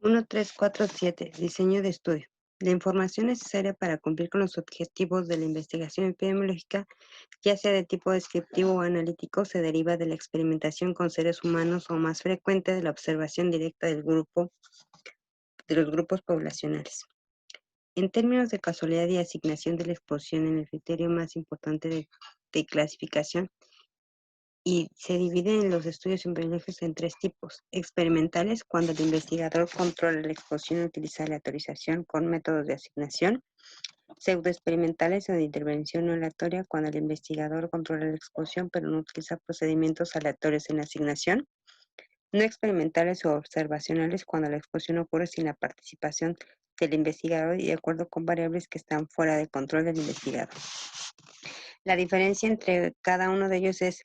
1347. Diseño de estudio. La información necesaria para cumplir con los objetivos de la investigación epidemiológica, ya sea de tipo descriptivo o analítico, se deriva de la experimentación con seres humanos o, más frecuente, de la observación directa de los grupos poblacionales. En términos de casualidad y asignación de la exposición en el criterio más importante de clasificación, y se divide en los estudios epidemiológicos en tres tipos: experimentales, cuando el investigador controla la exposición y utiliza la autorización con métodos de asignación; pseudoexperimentales o de intervención no aleatoria, cuando el investigador controla la exposición pero no utiliza procedimientos aleatorios en la asignación; no experimentales o observacionales, cuando la exposición ocurre sin la participación del investigador y de acuerdo con variables que están fuera del control del investigador. La diferencia entre cada uno de ellos es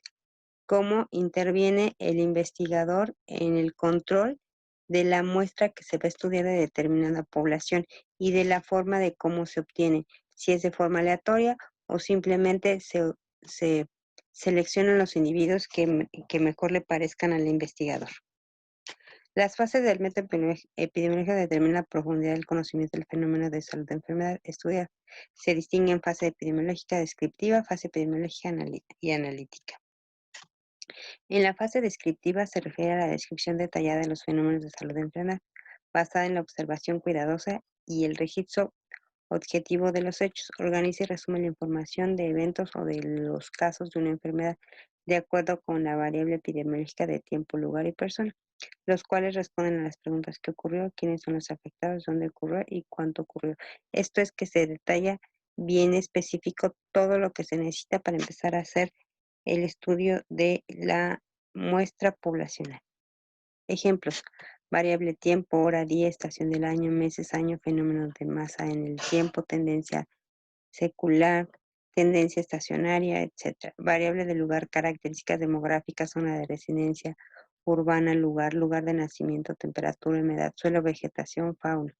cómo interviene el investigador en el control de la muestra que se va a estudiar de determinada población y de la forma de cómo se obtiene, si es de forma aleatoria o simplemente se seleccionan los individuos que mejor le parezcan al investigador. Las fases del método epidemiológico determinan la profundidad del conocimiento del fenómeno de salud de enfermedad estudiada. Se distinguen en fase epidemiológica descriptiva, fase epidemiológica y analítica. En la fase descriptiva se refiere a la descripción detallada de los fenómenos de salud de enfermedad, basada en la observación cuidadosa y el registro objetivo de los hechos. Organiza y resume la información de eventos o de los casos de una enfermedad de acuerdo con la variable epidemiológica de tiempo, lugar y persona, los cuales responden a las preguntas: ¿qué ocurrió?, quiénes son los afectados, dónde ocurrió y cuánto ocurrió. Esto es que se detalla bien específico todo lo que se necesita para empezar a hacer el estudio de la muestra poblacional. Ejemplos: variable tiempo, hora, día, estación del año, meses, año, fenómenos de masa en el tiempo, tendencia secular, tendencia estacionaria, etc. Variable de lugar, características demográficas, zona de residencia urbana, lugar de nacimiento, temperatura, humedad, suelo, vegetación, fauna.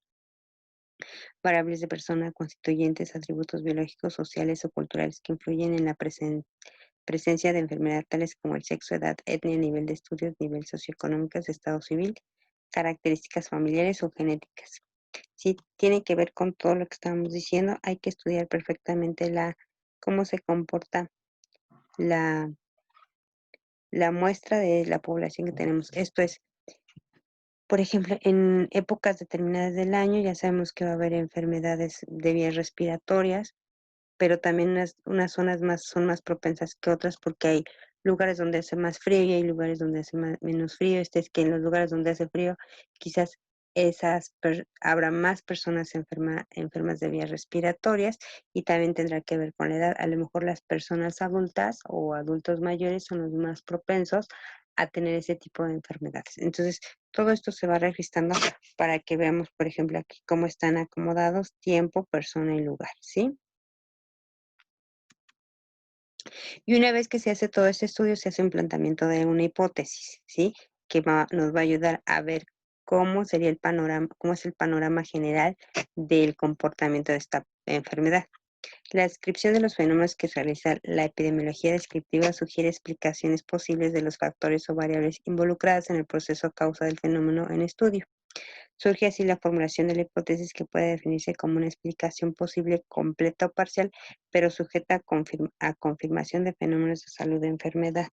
Variables de persona, constituyentes, atributos biológicos, sociales o culturales que influyen en la presencia de enfermedad, tales como el sexo, edad, etnia, nivel de estudios, nivel socioeconómico, estado civil, características familiares o genéticas. Sí, tiene que ver con todo lo que estamos diciendo. Hay que estudiar perfectamente cómo se comporta la muestra de la población que tenemos. Esto es, por ejemplo, en épocas determinadas del año ya sabemos que va a haber enfermedades de vías respiratorias, pero también unas zonas son más propensas que otras porque hay lugares donde hace más frío y hay lugares donde hace menos frío. Es que en los lugares donde hace frío quizás habrá más personas enfermas de vías respiratorias, y también tendrá que ver con la edad. A lo mejor las personas adultas o adultos mayores son los más propensos a tener ese tipo de enfermedades. Entonces, todo esto se va registrando para que veamos, por ejemplo, aquí cómo están acomodados tiempo, persona y lugar, ¿sí? Y una vez que se hace todo este estudio, se hace un planteamiento de una hipótesis, ¿sí? Que nos va a ayudar a ver cómo sería el panorama, cómo es el panorama general del comportamiento de esta enfermedad. La descripción de los fenómenos que realiza la epidemiología descriptiva sugiere explicaciones posibles de los factores o variables involucradas en el proceso causa del fenómeno en estudio. Surge así la formulación de la hipótesis, que puede definirse como una explicación posible completa o parcial, pero sujeta a confirmación de fenómenos de salud de enfermedad.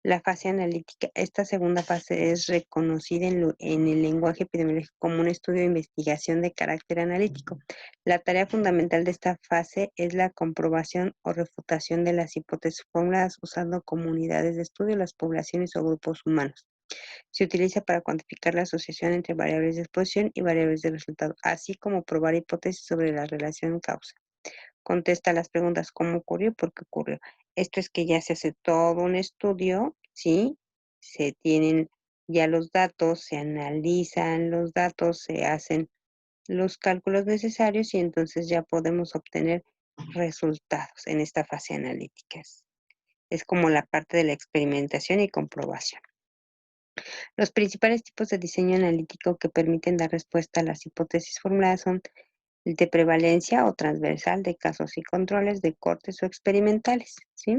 La fase analítica. Esta segunda fase es reconocida en el lenguaje epidemiológico como un estudio de investigación de carácter analítico. La tarea fundamental de esta fase es la comprobación o refutación de las hipótesis formuladas usando como unidades de estudio las poblaciones o grupos humanos. Se utiliza para cuantificar la asociación entre variables de exposición y variables de resultado, así como probar hipótesis sobre la relación causa. Contesta las preguntas: ¿cómo ocurrió? ¿Por qué ocurrió? Esto es que ya se hace todo un estudio, ¿sí? Se tienen ya los datos, se analizan los datos, se hacen los cálculos necesarios y entonces ya podemos obtener resultados en esta fase analítica. Es como la parte de la experimentación y comprobación. Los principales tipos de diseño analítico que permiten dar respuesta a las hipótesis formuladas son el de prevalencia o transversal, de casos y controles, de cortes o experimentales, ¿sí?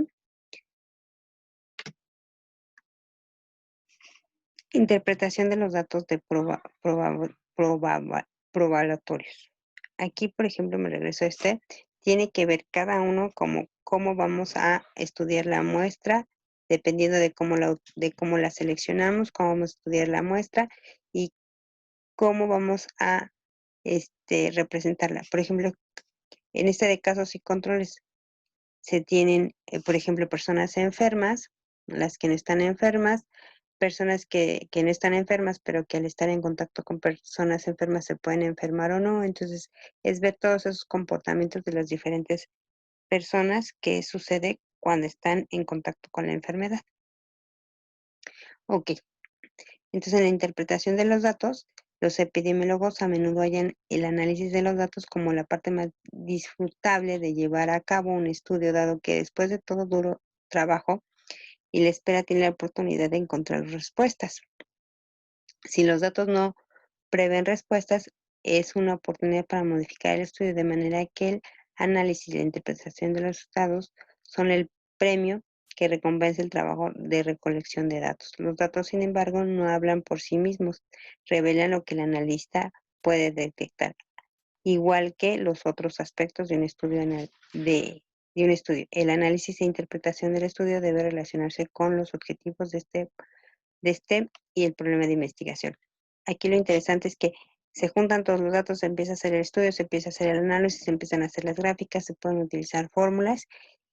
Interpretación de los datos de probatorios. Aquí, por ejemplo, me regreso a tiene que ver cada uno como cómo vamos a estudiar la muestra, dependiendo de cómo la seleccionamos, cómo vamos a estudiar la muestra y cómo vamos a representarla. Por ejemplo, en este de casos y controles, se tienen, por ejemplo, personas enfermas, las que no están enfermas, personas que no están enfermas, pero que al estar en contacto con personas enfermas se pueden enfermar o no. Entonces, es ver todos esos comportamientos de las diferentes personas que sucede cuando están en contacto con la enfermedad. Ok, entonces en la interpretación de los datos, los epidemiólogos a menudo hallan el análisis de los datos como la parte más disfrutable de llevar a cabo un estudio, dado que después de todo duro trabajo y la espera tiene la oportunidad de encontrar respuestas. Si los datos no prevén respuestas, es una oportunidad para modificar el estudio de manera que el análisis y la interpretación de los resultados son el premio que recompensa el trabajo de recolección de datos. Los datos, sin embargo, no hablan por sí mismos, revelan lo que el analista puede detectar, igual que los otros aspectos de un estudio. El análisis e interpretación del estudio debe relacionarse con los objetivos de y el problema de investigación. Aquí lo interesante es que se juntan todos los datos, se empieza a hacer el estudio, se empieza a hacer el análisis, se empiezan a hacer las gráficas, se pueden utilizar fórmulas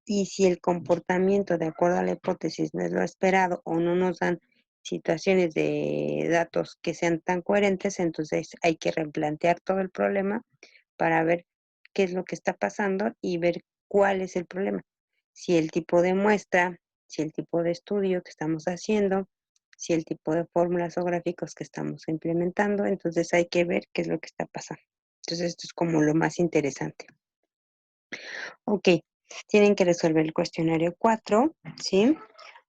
y si el comportamiento de acuerdo a la hipótesis no es lo esperado o no nos dan situaciones de datos que sean tan coherentes, entonces hay que replantear todo el problema para ver qué es lo que está pasando y ver cuál es el problema. Si el tipo de muestra, si el tipo de estudio que estamos haciendo, si el tipo de fórmulas o gráficos que estamos implementando, entonces hay que ver qué es lo que está pasando. Entonces esto es como lo más interesante. Ok, tienen que resolver el cuestionario 4, ¿sí?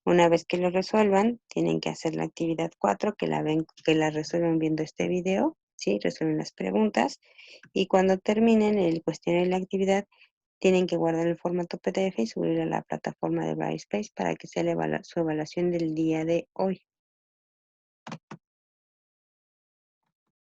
Una vez que lo resuelvan, tienen que hacer la actividad 4, que la resuelven viendo este video, ¿sí? Resuelven las preguntas y cuando terminen el cuestionario y la actividad, tienen que guardar el formato PDF y subirlo a la plataforma de Brightspace para que sea su evaluación del día de hoy.